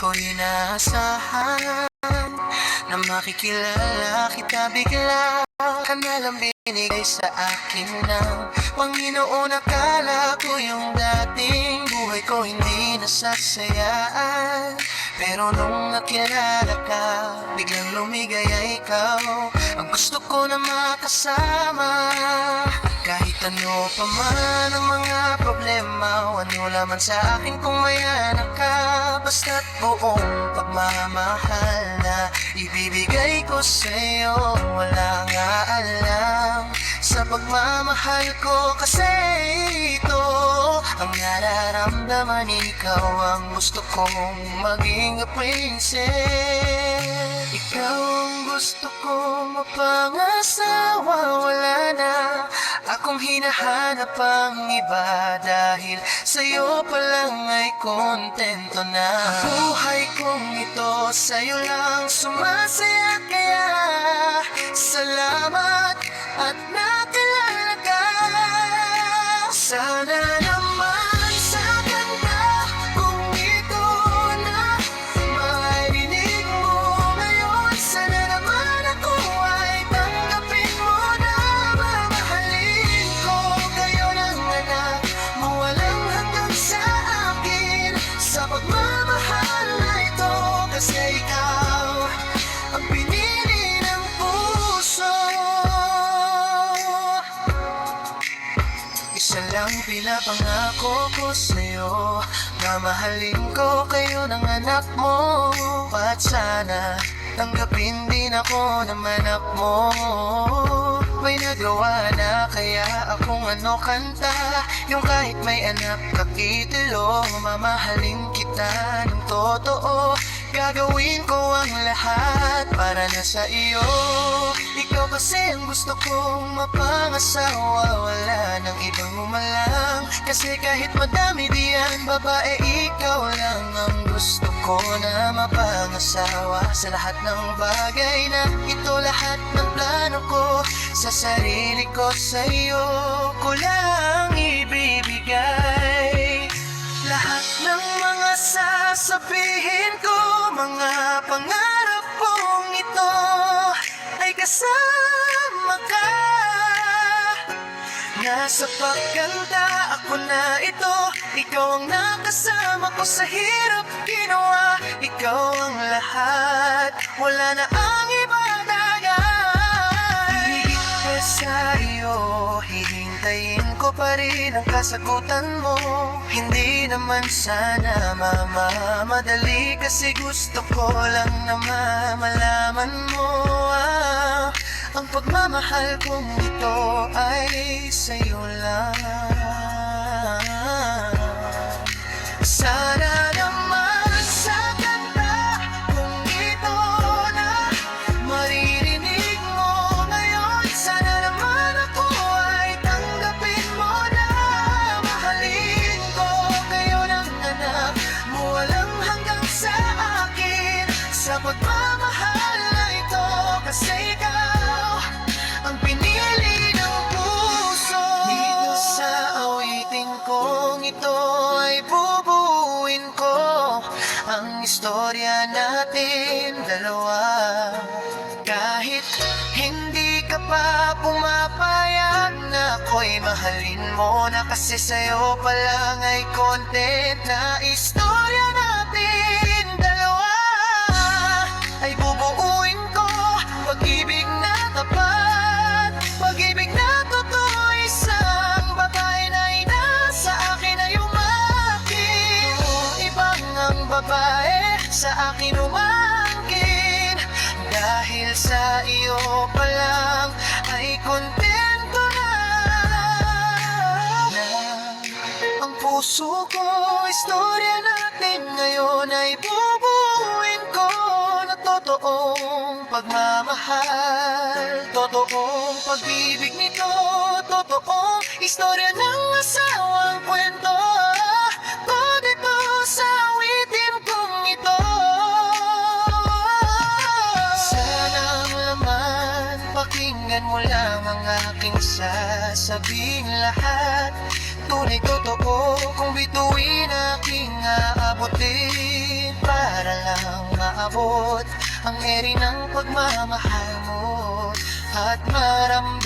ko'y inaasahan na makikilala kita bigla. Ka na lang binigay sa akin ng Panginoon. Akala ko yung dating buhay ko hindi nasasayaan, pero nung nakilala ka, biglang lumigaya ikaw. Ang gusto ko na makasama, kahit ano pa man ang mga problema, ano laman sa akin kung may anak ka. Basta't buong pagmamahal na ibibigay ko sa'yo. Wala nga alam sa pagmamahal ko, kasi ito ang nararamdaman. Ikaw ang gusto kong maging princess. Ikaw ang gusto kong mapangasawa. Wala na akong hinahanap ang iba, dahil sa'yo pa lang ay kontento na. Buhay kong ito sa'yo lang sumasaya, kaya salamat at nakilala ka. Sana naman sa ganda kung ito na marinig mo ngayon. Sana naman ako ay tanggapin mo na mamahalin ko kayo ng anak mo. Walang hanggang sa akin sa pagmamahal na ito, kasi ikaw ang pinili ng puso. Isa lang pinapangako ko sa'yo, mamahalin ko kayo ng anak mo. At sana tanggapin din ako ng anak mo. May nagawa na kaya akong kanta, yung kahit may anak kakitilo. Mamahalin kita ng totoo, gagawin ko ang lahat para na sa iyo. Ikaw kasi ang gusto kong mapangasawa. Wala nang ibang umalang, kasi kahit madami diyan babae, ikaw lang ang gusto ko na mapangasawa. Sa lahat ng bagay na ito, lahat ng plano ko sa sarili ko, sa iyo ko lang ibibigay. Lahat ng mga sasabihin ko, mga pangarap kong ito ay kasama ka. Nasa pagkanta ako na ito, ikaw ang nakasama ko sa hirap ginawa. Ikaw ang lahat, wala na ang iba tagay. Higit pa sa iyo, hihintayin ko pa rin ang kasagutan mo. Hindi naman sana mamamadali, kasi gusto ko lang na malaman mo ang pagmamahal kong ito ay sa'yo lang. Sana naman sa ganda kung ito na maririnig mo ngayon. Sana naman ako ay tanggapin mo na mahalin ko kayo ng anak mo. Walang hanggang sa akin sa pagmamahal na ito, kasi ikaw ang pinili ng puso. Dito sa awiting kong ito ay bubuin ko ang istorya natin dalawa. Kahit hindi ka pa pumapayag na ako'y mahalin mo na, kasi sa'yo pa lang ay content na istorya natin dalawa. Ay bubuuin ko pag-ibig na tapat, pag-ibig na totoo. Isang babae na ina sa akin ay umakin, ibang ang babae sa akin umangkin. Dahil sa iyo pa lang ay kontento na ang puso ko. Istorya natin ngayon ay bubuuin ko na totoong pagmamahal, totoong pag-ibig nito, totoong istorya ng asawang kwento. Dito sa awitin kong ito, sana naman Pakinggan mo lang ang aking sasabihin lahat. Tunay totoo kung bituin aking aabutin, para lang maabot ang eri ng pagmamahal mo at maramdaman